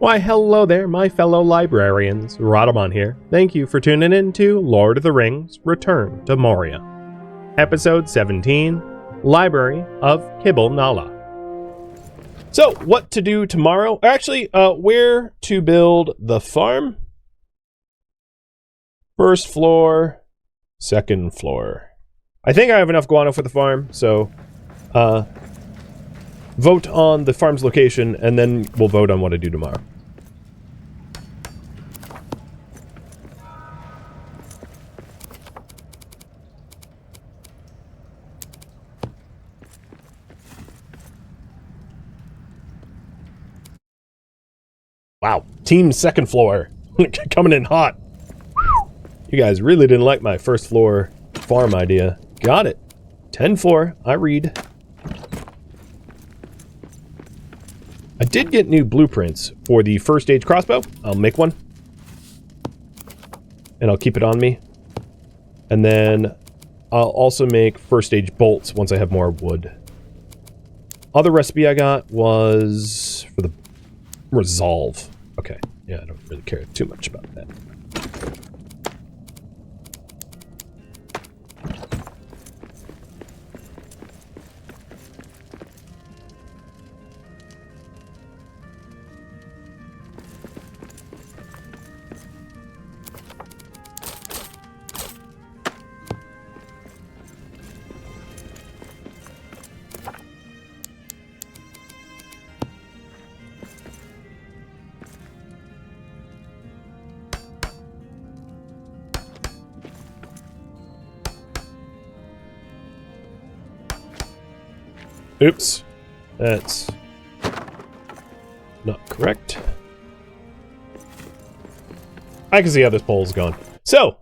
Why, hello there, my fellow librarians. Rhadamant here. Thank you for tuning in to Lord of the Rings Return to Moria. Episode 17, Library of Kibil-Nala. So, what to do tomorrow? Actually, where to build the farm? First floor, second floor. I think I have enough guano for the farm, so vote on the farm's location, and then we'll vote on what to do tomorrow. Wow, team second floor coming in hot. You guys really didn't like my first floor farm idea. Got it. 10-4, I read. I did get new blueprints for the first stage crossbow. I'll make one. And I'll keep it on me. And then I'll also make first stage bolts once I have more wood. Other recipe I got was for the resolve. Okay, yeah, I don't really care too much about that. Oops, that's not correct. I can see how this poll's going. So,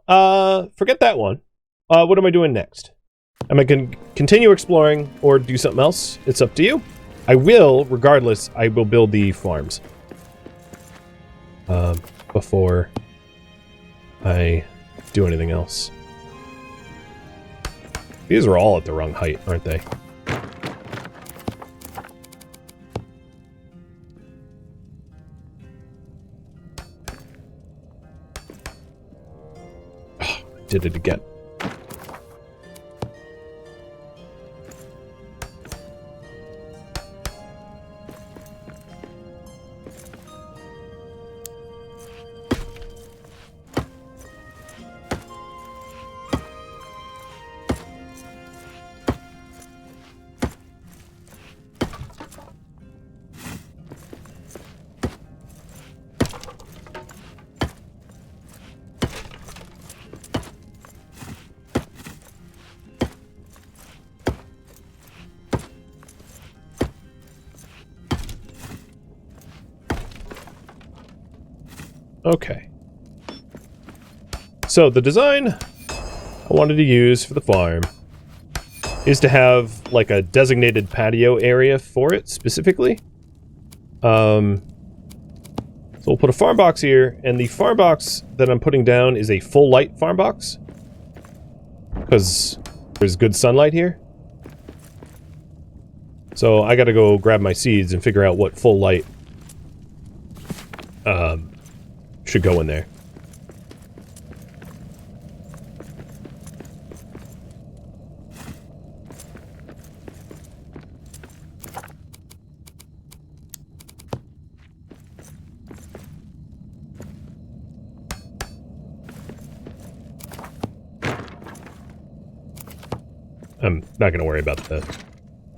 forget that one. What am I doing next? Am I going to continue exploring or do something else? It's up to you. I will, regardless, I will build the farms. Before I do anything else. These are all at the wrong height, aren't they? Did it again. Okay. So the design I wanted to use for the farm is to have like a designated patio area for it specifically. So we'll put a farm box here, and the farm box that I'm putting down is a full light farm box because there's good sunlight here. So I gotta go grab my seeds and figure out what full light should go in there. I'm not going to worry about the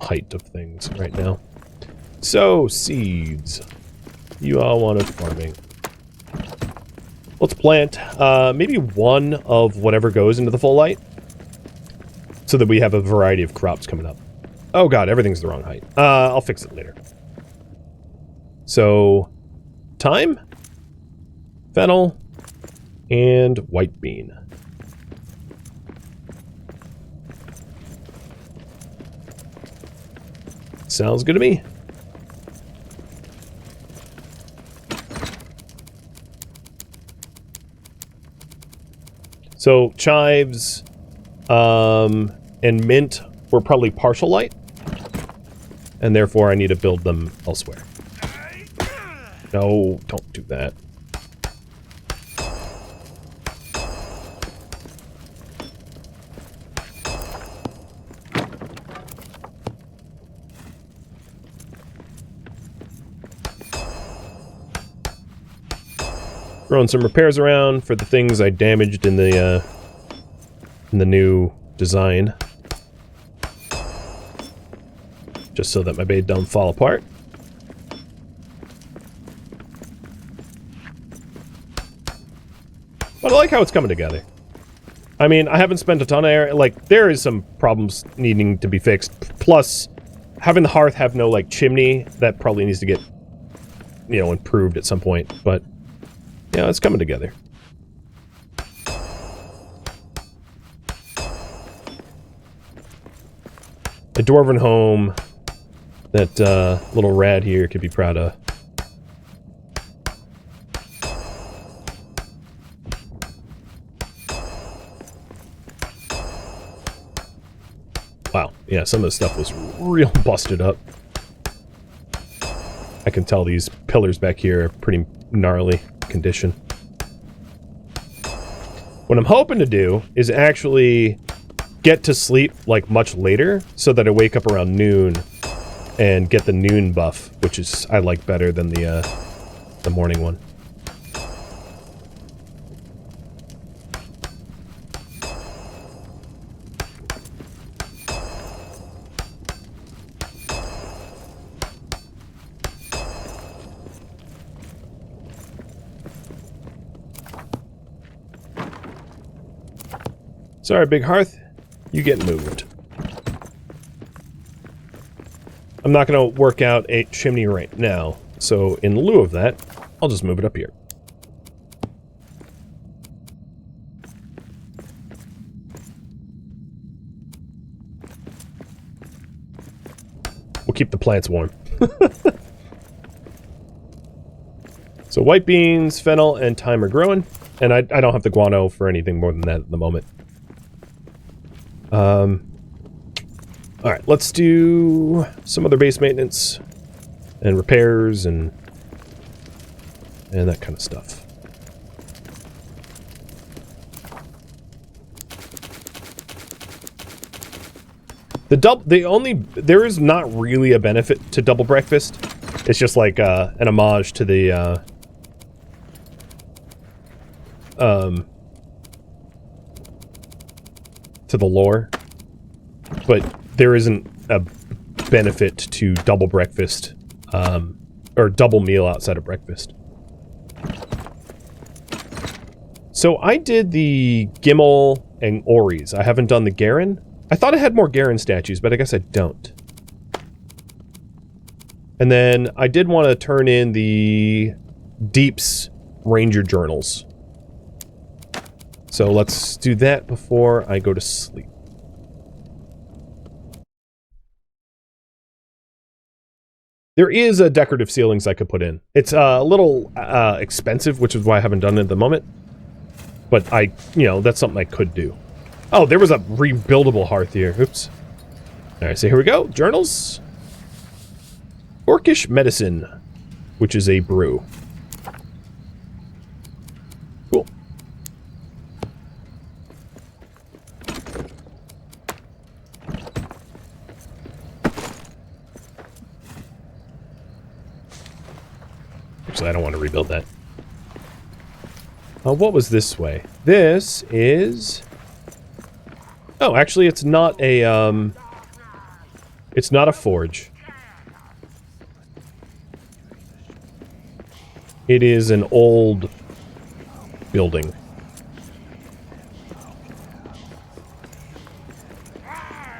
height of things right now. So, seeds. You all wanted farming. Let's plant maybe one of whatever goes into the full light so that we have a variety of crops coming up. Oh god, everything's the wrong height. I'll fix it later. So, thyme, fennel, and white bean. Sounds good to me. So chives and mint were probably partial light, and therefore I need to build them elsewhere. No, don't do that. Throwing some repairs around for the things I damaged in the new design. Just so that my bait don't fall apart. But I like how it's coming together. I mean, I haven't spent a ton of air. Like, there is some problems needing to be fixed. Plus, having the hearth have no, like, chimney, that probably needs to get, you know, improved at some point. But, yeah, it's coming together. A dwarven home that little Rad here could be proud of. Wow, yeah, some of the stuff was real busted up. I can tell these pillars back here are pretty gnarly condition. What I'm hoping to do is actually get to sleep, like, much later, so that I wake up around noon and get the noon buff, which is I like better than the morning one. Sorry, Big Hearth. You get moved. I'm not going to work out a chimney right now, so in lieu of that, I'll just move it up here. We'll keep the plants warm. So white beans, fennel, and thyme are growing, and I don't have the guano for anything more than that at the moment. Alright, let's do some other base maintenance and repairs and that kind of stuff. There is not really a benefit to double breakfast. It's just like an homage to the lore, but there isn't a benefit to double breakfast, or double meal outside of breakfast. So I did the Gimel and Oris. I haven't done the Garen. I thought I had more Garen statues, but I guess I don't. And then I did want to turn in the Deep's Ranger Journals. So let's do that before I go to sleep. There is a decorative ceilings I could put in. It's a little expensive, which is why I haven't done it at the moment. But that's something I could do. Oh, there was a rebuildable hearth here. Oops. Alright, so here we go. Journals. Orcish Medicine, which is a brew. Cool. Actually, I don't want to rebuild that. What was this way? This is... Oh, actually, it's not a, it's not a forge. It is an old building.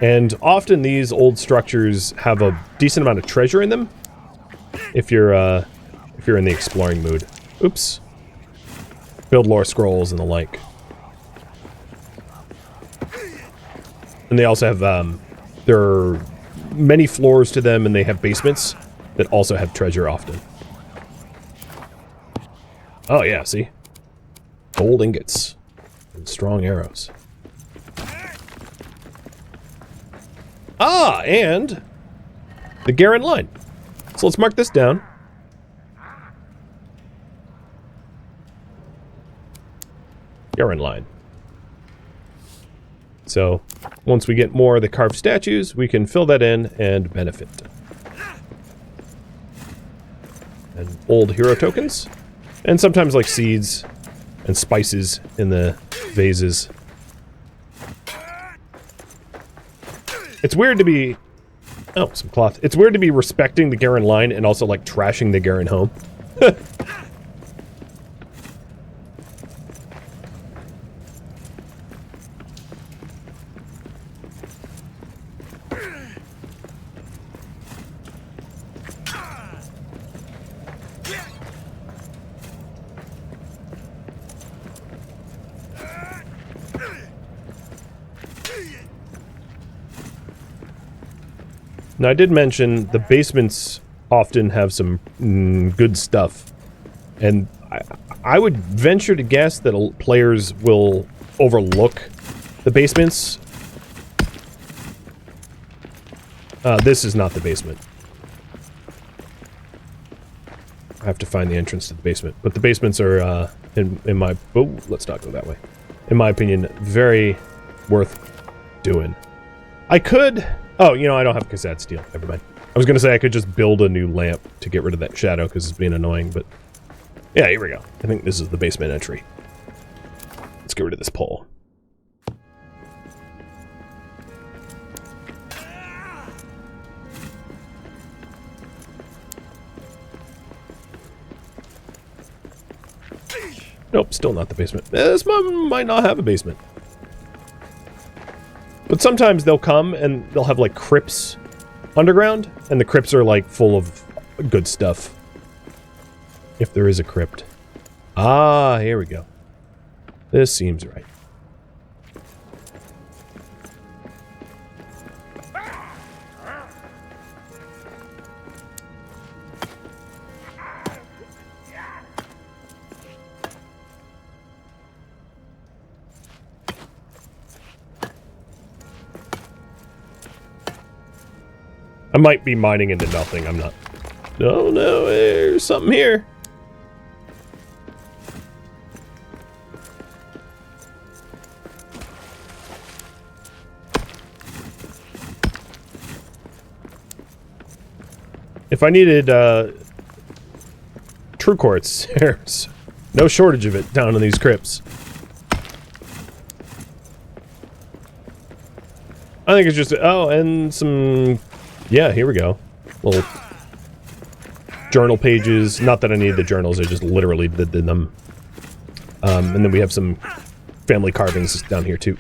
And often these old structures have a decent amount of treasure in them. If you're in the exploring mood. Oops. Build lore scrolls and the like. And they also have, there are many floors to them, and they have basements that also have treasure often. Oh yeah, see? Gold ingots. And strong arrows. Ah, and the Garen line. So let's mark this down. Garen line. So, once we get more of the carved statues, we can fill that in and benefit. And old hero tokens. And sometimes like seeds and spices in the vases. It's weird to be... Oh, some cloth. It's weird to be respecting the Garen line and also like trashing the Garen home. Now, I did mention the basements often have some good stuff, and I would venture to guess that players will overlook the basements. This is not the basement. I have to find the entrance to the basement, but the basements are, in my... Oh, let's not go that way. In my opinion, very worth doing. I could... Oh, you know, I don't have cassette steel. Never mind. I was going to say I could just build a new lamp to get rid of that shadow because it's being annoying, but... Yeah, here we go. I think this is the basement entry. Let's get rid of this pole. Nope, still not the basement. This might not have a basement. But sometimes they'll come and they'll have like crypts underground, and the crypts are like full of good stuff. If there is a crypt. Ah, here we go. This seems right. I might be mining into nothing, I'm not. No, no, there's something here. If I needed, true quartz, there's no shortage of it down in these crypts. I think it's just, oh, and some... Yeah, here we go. Little journal pages. Not that I need the journals, I just literally did them. And then we have some family carvings down here too.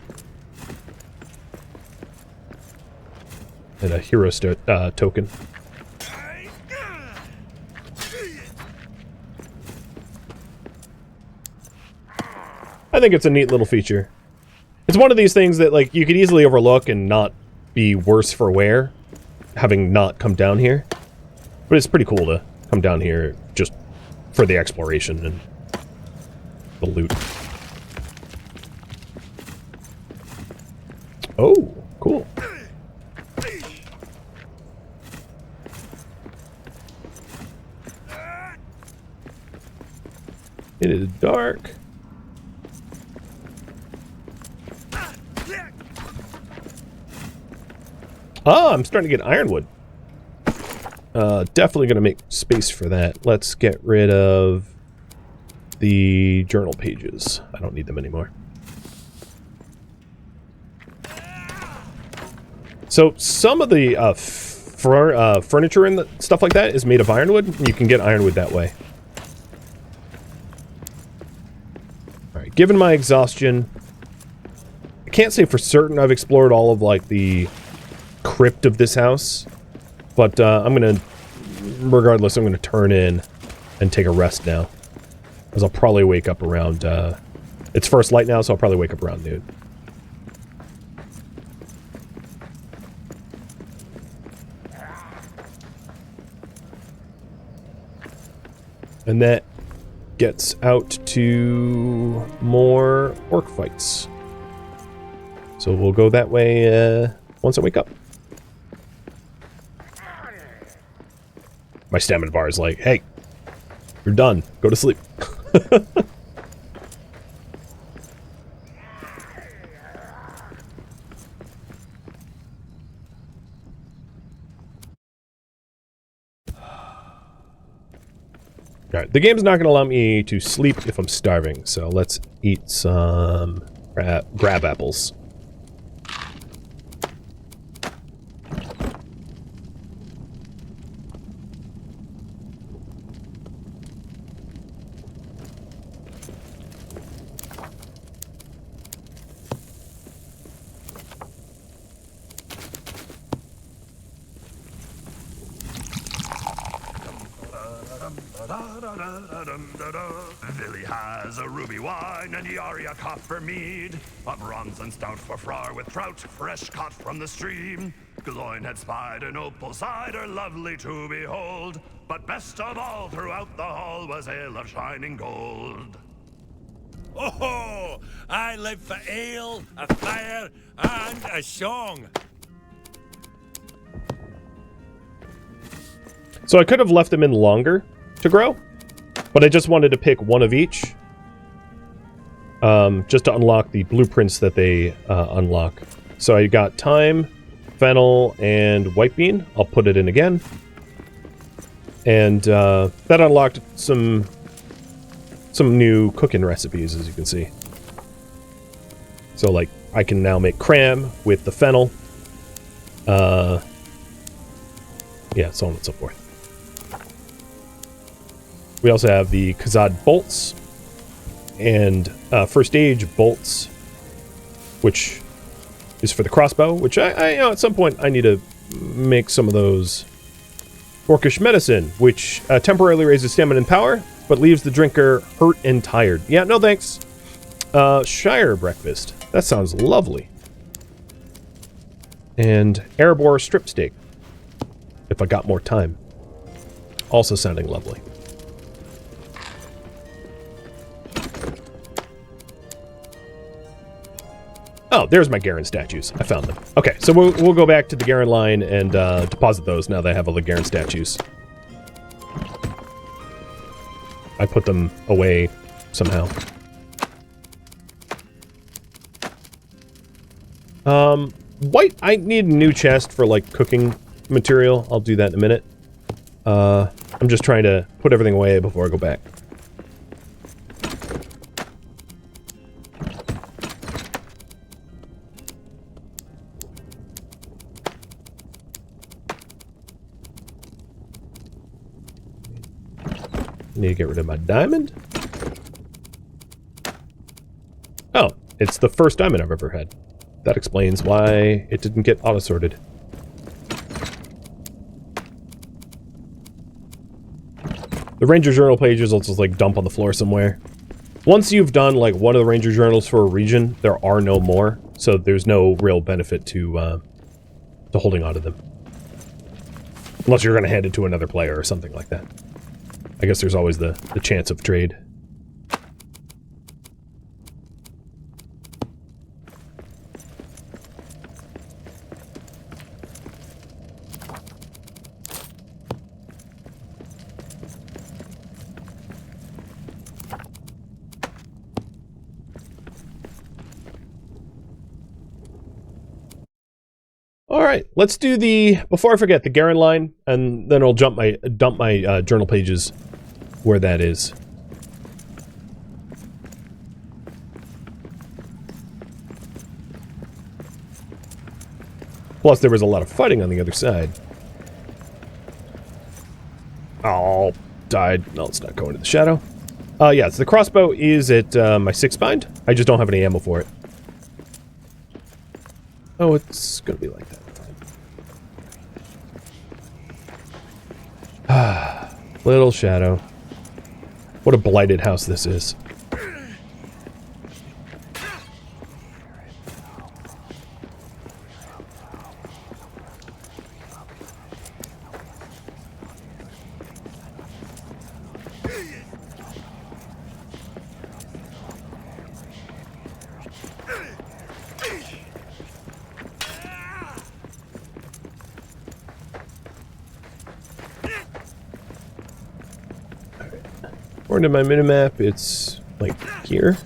And a hero token. I think it's a neat little feature. It's one of these things that like you could easily overlook and not be worse for wear. Having not come down here. But it's pretty cool to come down here just for the exploration and the loot. Oh, cool. It is dark. Ah, I'm starting to get ironwood. Definitely going to make space for that. Let's get rid of the journal pages. I don't need them anymore. So some of the furniture and stuff like that is made of ironwood. You can get ironwood that way. Alright, given my exhaustion, I can't say for certain I've explored all of like the crypt of this house, but I'm gonna, regardless, I'm gonna turn in and take a rest now, because I'll probably wake up around, it's first light now, so I'll probably wake up around noon. And that gets out to more orc fights. So we'll go that way once I wake up. My stamina bar is like, hey, you're done. Go to sleep. Alright, the game's not going to allow me to sleep if I'm starving, so let's eat some grab apples. Billy has a ruby wine and Yari a copper mead. A bronze stout for flour with trout, fresh caught from the stream. Gloin had spied an opal cider, lovely to behold. But best of all throughout the hall was ale of shining gold. Oh, I live for ale, a fire, and a song. So I could have left them in longer to grow, but I just wanted to pick one of each. Just to unlock the blueprints that they unlock. So I got thyme, fennel, and white bean. I'll put it in again. And that unlocked some new cooking recipes, as you can see. So, like, I can now make cram with the fennel. Yeah, so on and so forth. We also have the Khazad bolts and first stage bolts, which is for the crossbow, which I you know, at some point I need to make some of those. Orcish medicine, which temporarily raises stamina and power, but leaves the drinker hurt and tired. Yeah, no thanks. Shire breakfast. That sounds lovely. And Erebor strip steak, if I got more time. Also sounding lovely. Oh, there's my Garen statues. I found them. Okay, so we'll go back to the Garen line and deposit those now that I have all the Garen statues. I put them away somehow. White, I need a new chest for, like, cooking material. I'll do that in a minute. I'm just trying to put everything away before I go back. Need to get rid of my diamond. Oh, it's the first diamond I've ever had. That explains why it didn't get auto-sorted. The Ranger Journal pages will just, like, dump on the floor somewhere. Once you've done, like, one of the Ranger Journals for a region, there are no more, so there's no real benefit to holding on to them. Unless you're going to hand it to another player or something like that. I guess there's always the chance of trade. All right, let's do the, before I forget, the Garen line, and then I'll dump my journal pages where that is. Plus, there was a lot of fighting on the other side. Oh, died. No, let's not go into the shadow. Yeah, so the crossbow is at my 6 bind. I just don't have any ammo for it. Oh, it's gonna be like that. Little shadow. What a blighted house this is. According to my minimap, it's like here.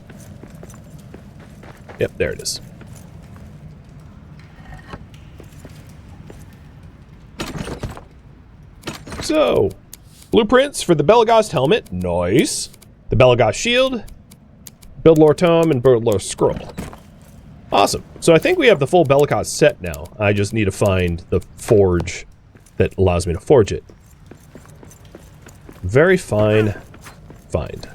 Yep, there it is. So, Blueprints for the Belagost helmet. Nice. The Belagost shield. Build lore tome and build lore scroll. Awesome. So I think we have the full Belagost set now. I just need to find the forge that allows me to forge it. Very fine find.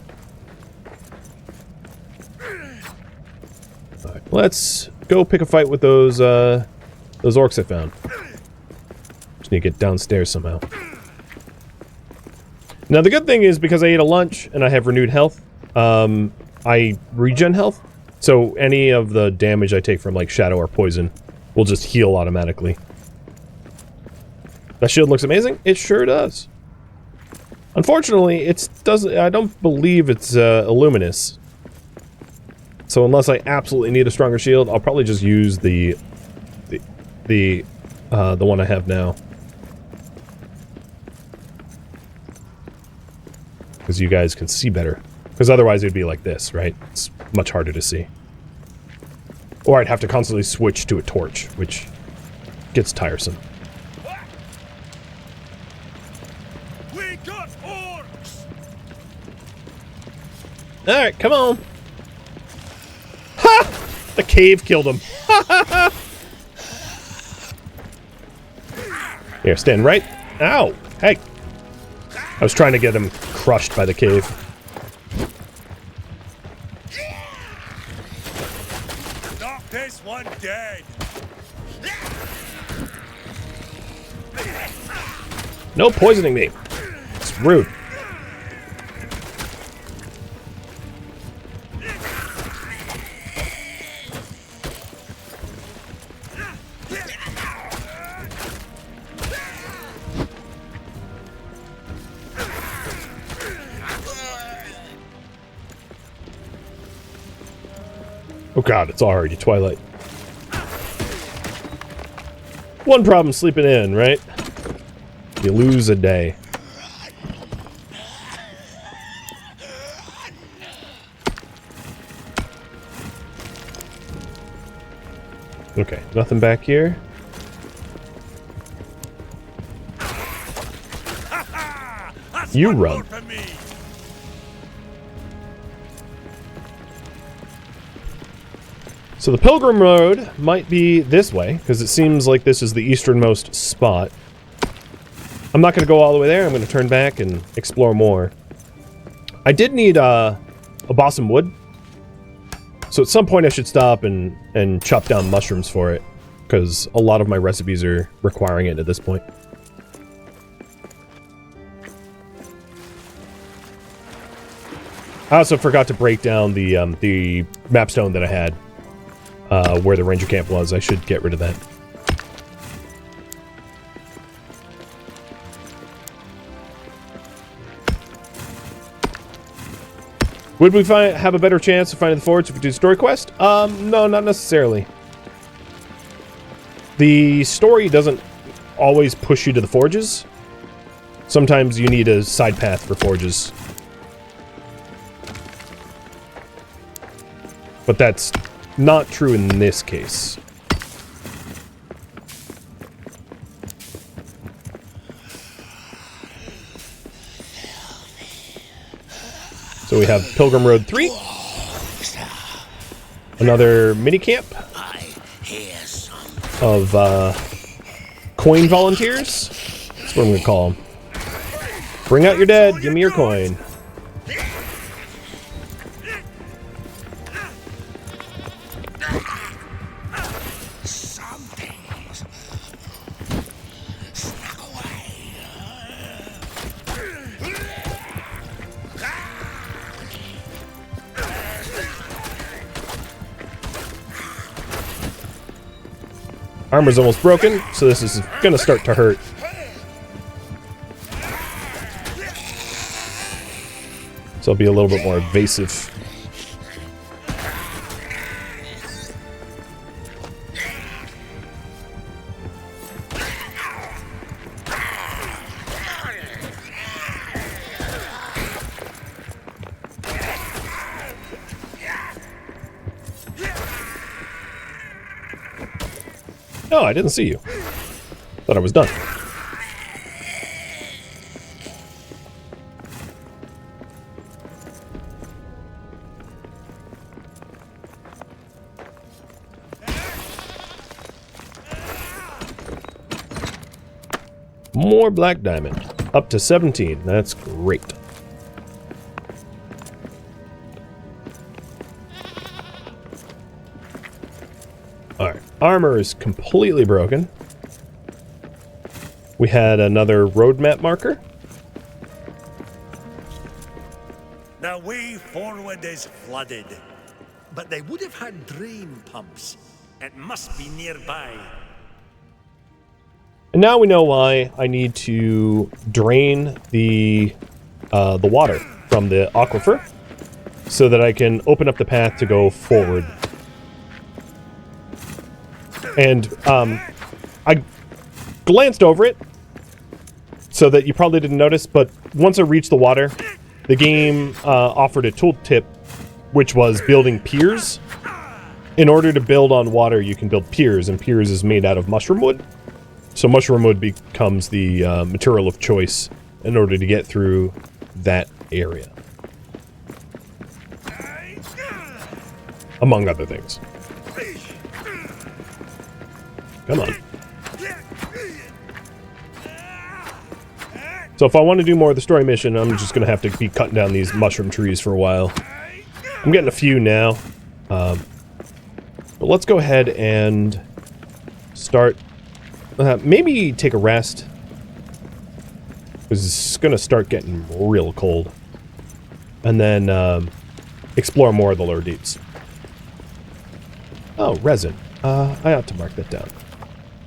Alright, let's go pick a fight with those orcs I found. Just need to get downstairs somehow. Now the good thing is, because I ate a lunch and I have renewed health, I regen health. So any of the damage I take from like shadow or poison will just heal automatically. That shield looks amazing. It sure does. Unfortunately, I don't believe it's illuminous. So unless I absolutely need a stronger shield, I'll probably just use the one I have now. Because you guys can see better. Because otherwise it'd be like this, right? It's much harder to see. Or I'd have to constantly switch to a torch, which gets tiresome. We got orcs! Alright, come on. Ha! The cave killed him. Here, stand right. Ow! Hey! I was trying to get him crushed by the cave. Knock this one dead! No poisoning me. It's rude. Oh god, it's already twilight. One problem sleeping in, right? You lose a day. Okay, nothing back here. You run. So the Pilgrim Road might be this way, because it seems like this is the easternmost spot. I'm not going to go all the way there. I'm going to turn back and explore more. I did need a balsam wood. So at some point I should stop and chop down mushrooms for it, because a lot of my recipes are requiring it at this point. I also forgot to break down the mapstone that I had. Where the ranger camp was. I should get rid of that. Would we have a better chance of finding the forge if we do the story quest? No, not necessarily. The story doesn't always push you to the forges. Sometimes you need a side path for forges. But that's not true in this case. So we have Pilgrim Road 3. Another mini camp of coin volunteers. That's what I'm gonna call them. Bring out your dead, give me your coin. Armor's almost broken, so this is gonna start to hurt. So I'll be a little bit more evasive. Oh, I didn't see you. Thought I was done. More black diamond. Up to 17. That's great. Alright. Armor is completely broken. We had another road map marker. The way forward is flooded, but they would have had drain pumps. It must be nearby. And now we know why I need to drain the water from the aquifer so that I can open up the path to go forward. And I glanced over it so that you probably didn't notice, but once I reached the water, the game offered a tooltip, which was building piers. In order to build on water, you can build piers, and piers is made out of mushroom wood. So mushroom wood becomes the material of choice in order to get through that area. Among other things. Come on. So if I want to do more of the story mission, I'm just going to have to be cutting down these mushroom trees for a while. I'm getting a few now. But let's go ahead and start... maybe take a rest. Because it's going to start getting real cold. And then explore more of the lower deeps. Oh, resin. I ought to mark that down.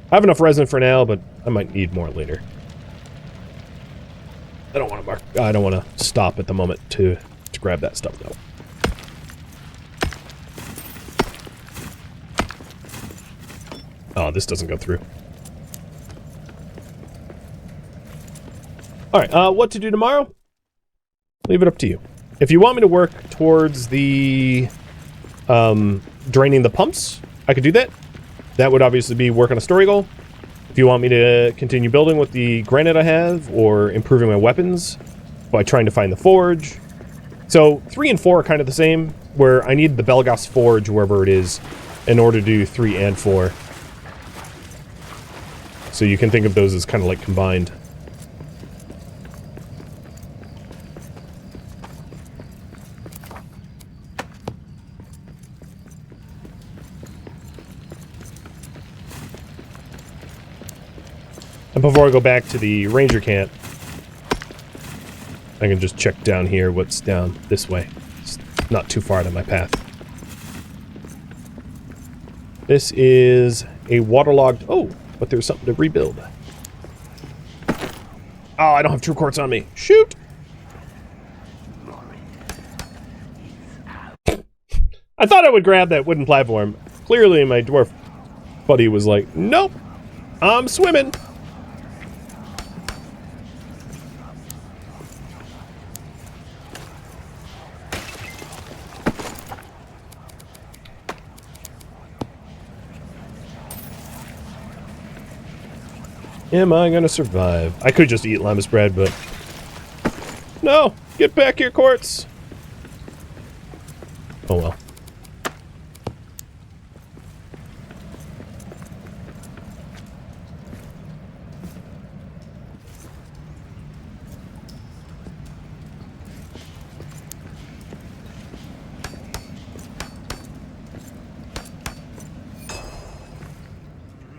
I have enough resin for now, but I might need more later. I don't want to mark. I don't want to stop at the moment to grab that stuff though. Oh, this doesn't go through. All right, what to do tomorrow? Leave it up to you. If you want me to work towards the draining the pumps, I could do that. That would obviously be work on a story goal. If you want me to continue building with the granite I have, or improving my weapons by trying to find the forge. So 3 and 4 are kind of the same, where I need the Belgas forge wherever it is in order to do 3 and 4. So you can think of those as kind of like combined. And before I go back to the ranger camp, I can just check down here what's down this way. It's not too far to my path. This is a waterlogged... Oh, but there's something to rebuild. Oh, I don't have true quartz on me. Shoot! I thought I would grab that wooden platform. Clearly my dwarf buddy was like, nope, I'm swimming. Am I gonna survive? I could just eat llamas bread, but... No! Get back here, quartz! Oh well.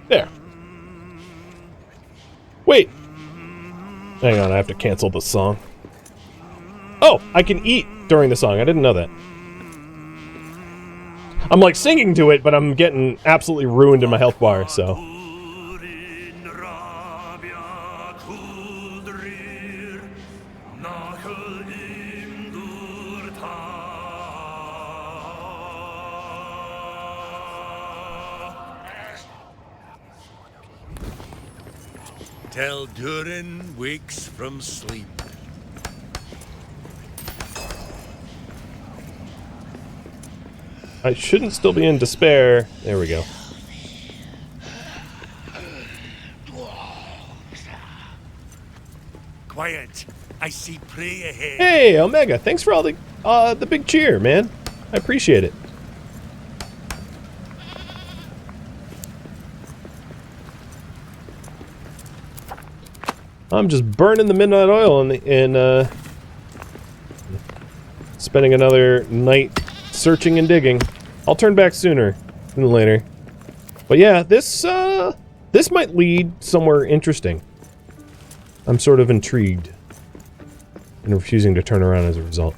There. Wait! Hang on, I have to cancel the song. Oh! I can eat during the song. I didn't know that. I'm like singing to it, but I'm getting absolutely ruined in my health bar, so... Till Durin wakes from sleep. I shouldn't still be in despair. There we go. Quiet. I see prey ahead. Hey, Omega, thanks for all the big cheer, man. I appreciate it. I'm just burning the midnight oil and spending another night searching and digging. I'll turn back sooner than later. But yeah, this might lead somewhere interesting. I'm sort of intrigued and refusing to turn around as a result.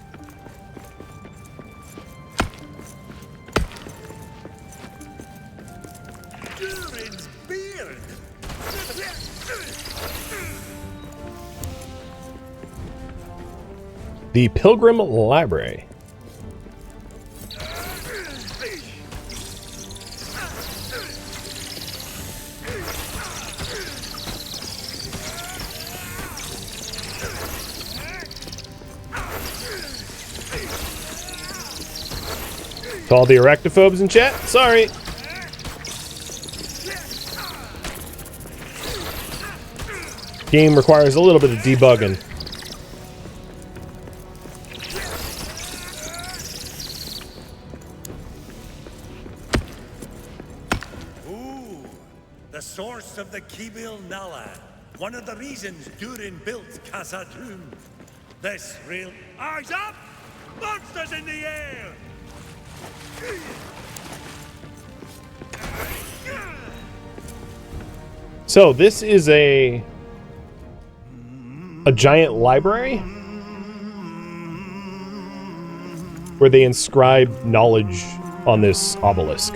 Durin's beard! The Pilgrim Library. To all the arachnophobes in chat, sorry. Game requires a little bit of debugging. Ooh, the source of the Kibil-Nala. One of the reasons Durin built Khazad-dûm. This real... Eyes up! Monsters in the air! So this is a giant library where they inscribe knowledge on this obelisk.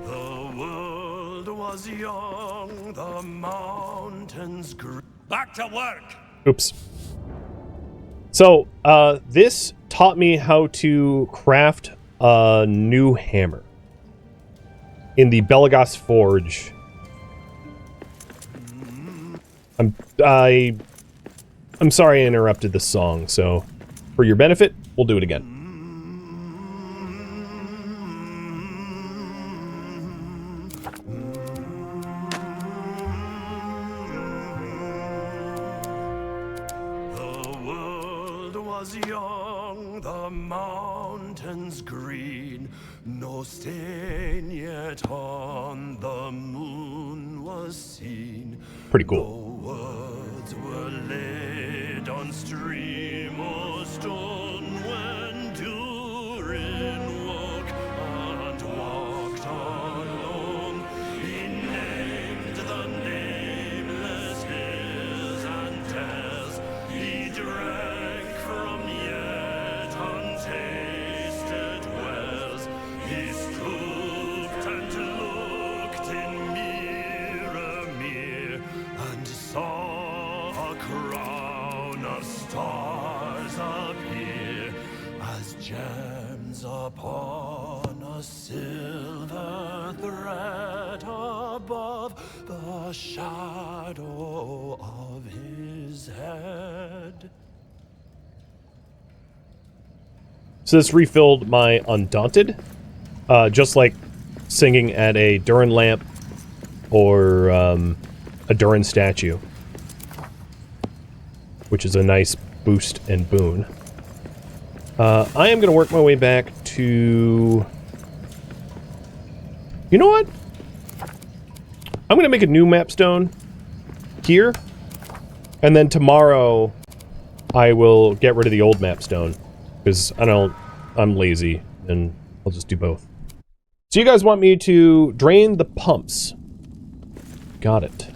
The world was young, the mountains grew. Back to work! Oops. So, this taught me how to craft a new hammer in the Belagos Forge. I'm sorry I interrupted the song, so for your benefit, we'll do it again. The world was young, the mountains green, no stain yet on the moon was seen. Pretty cool. No words were laid on stream or stone when Durin woke and walked alone. He named the nameless hills and dells. He drank from yet untasted wells. He stooped and looked in mirror and saw a crown of stars appear as gems upon a silver thread above the shadow of his head. So this refilled my Undaunted, just like singing at a Durin lamp or a Durin statue, which is a nice boost and boon. I am going to work my way back to... You know what? I'm going to make a new mapstone here, and then tomorrow I will get rid of the old mapstone, because I'm lazy, and I'll just do both. So you guys want me to drain the pumps. Got it.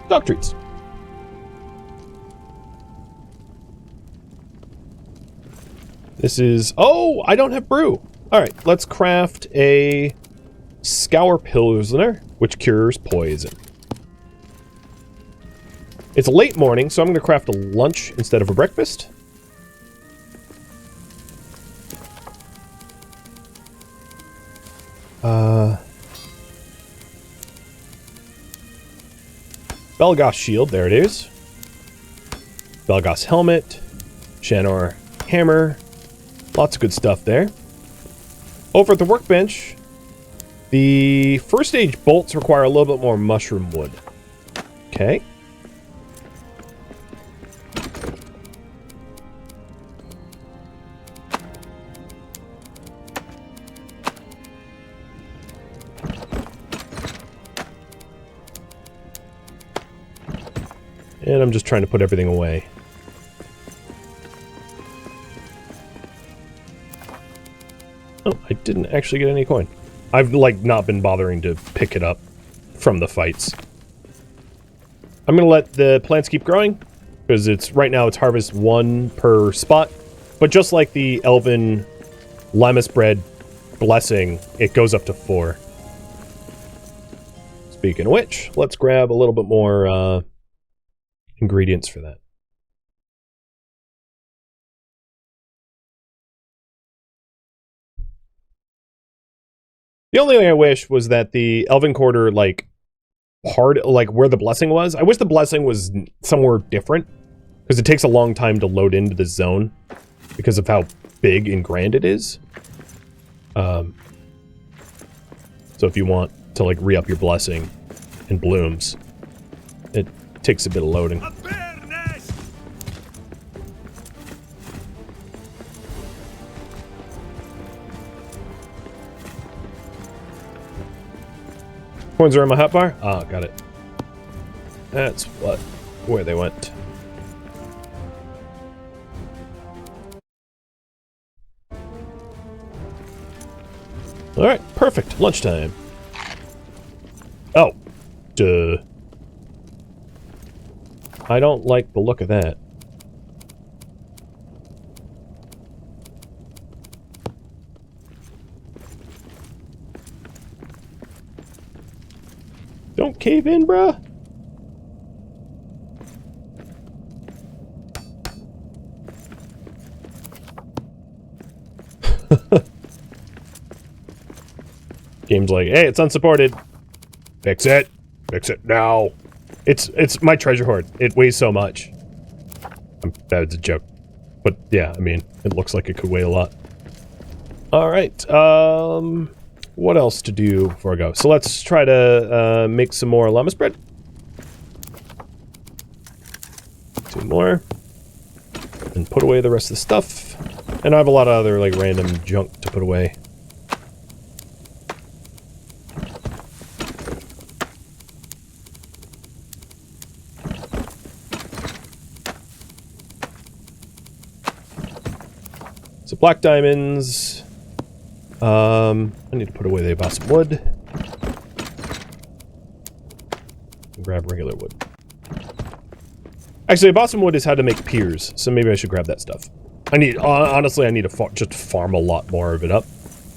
Dog treats. This is... Oh, I don't have brew. Alright, let's craft a Scour Pilsner, which cures poison. It's late morning, so I'm going to craft a lunch instead of a breakfast. Belagos shield, there it is. Belagos helmet. Shanor hammer. Lots of good stuff there. Over at the workbench, the first stage bolts require a little bit more mushroom wood. Okay. And I'm just trying to put everything away. Oh, I didn't actually get any coin. I've, like, not been bothering to pick it up from the fights. I'm gonna let the plants keep growing, because it's, right now it's harvest 1 per spot. But just like the Elven Limus bread blessing, it goes up to 4. Speaking of which, let's grab a little bit more, ingredients for that. The only thing I wish was that the Elven Quarter, like, part, like, where the blessing was, I wish the blessing was somewhere different, because it takes a long time to load into the zone, because of how big and grand it is. So if you want to, like, re-up your blessing in blooms, it takes a bit of loading. Coins are in my hotbar? Ah, got it. That's where they went. Alright, perfect. Lunchtime. Oh. Duh. I don't like the look of that. Don't cave in, bruh. Game's like, hey, it's unsupported. Fix it. Fix it now. It's my treasure hoard. It weighs so much. That's a joke. But yeah, I mean, it looks like it could weigh a lot. Alright, what else to do before I go? So let's try to make some more llama bread. 2 more. And put away the rest of the stuff. And I have a lot of other, like, random junk to put away. So black diamonds. I need to put away the balsam wood. And grab regular wood. Actually, balsam wood is how to make piers, so maybe I should grab that stuff. I need, honestly, I need to just farm a lot more of it up,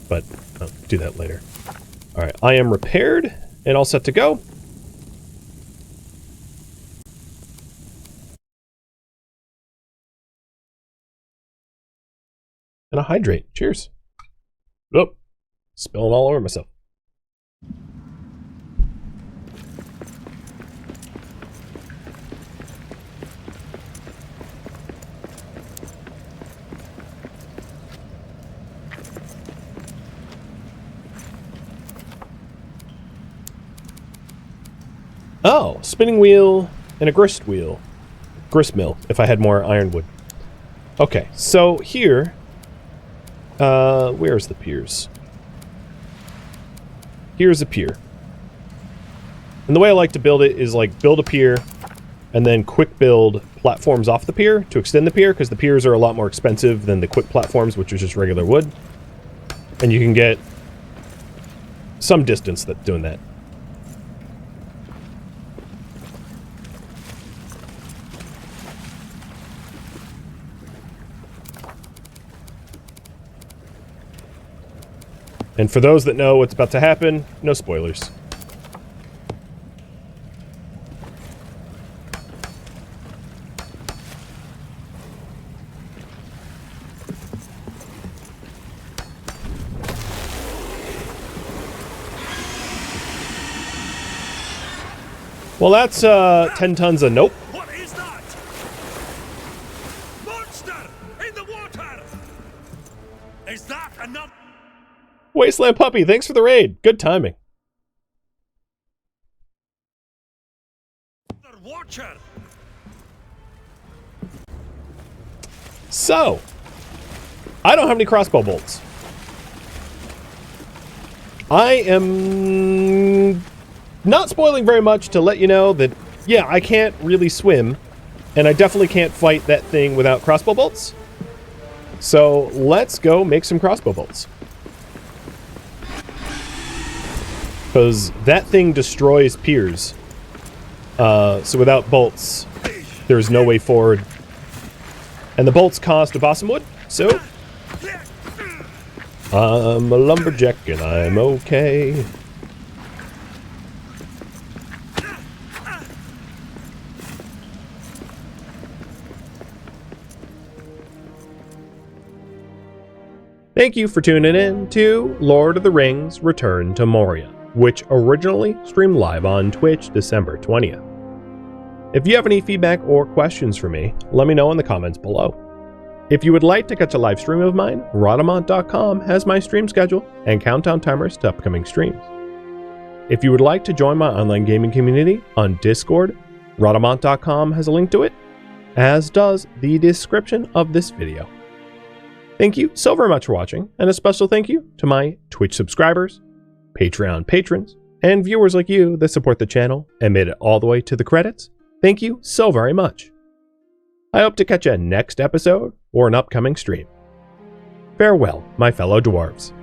but I'll do that later. Alright, I am repaired and all set to go. And a hydrate. Cheers. Oh, spilling all over myself. Oh, spinning wheel and a grist wheel. Grist mill, if I had more ironwood. Okay, so here... where's the piers? Here's a pier. And the way I like to build it is, like, build a pier, and then quick build platforms off the pier to extend the pier, because the piers are a lot more expensive than the quick platforms, which is just regular wood. And you can get some distance doing that. And for those that know what's about to happen, no spoilers. Well, that's 10 tons of nope. What is that? Monster in the water! Is that enough? Wasteland Puppy, thanks for the raid. Good timing. Watcher. So, I don't have any crossbow bolts. I am not spoiling very much to let you know that yeah, I can't really swim, and I definitely can't fight that thing without crossbow bolts. So let's go make some crossbow bolts. Because that thing destroys piers. So without bolts, there's no way forward. And the bolts cost a balsam wood, so I'm a lumberjack and I'm okay. Thank you for tuning in to Lord of the Rings Return to Moria, which originally streamed live on Twitch December 20th. If you have any feedback or questions for me, let me know in the comments below. If you would like to catch a live stream of mine, Rhadamant.com has my stream schedule and countdown timers to upcoming streams. If you would like to join my online gaming community on Discord, Rhadamant.com has a link to it, as does the description of this video. Thank you so very much for watching, and a special thank you to my Twitch subscribers, Patreon patrons, and viewers like you that support the channel and made it all the way to the credits. Thank you so very much. I hope to catch you next episode or an upcoming stream. Farewell, my fellow dwarves.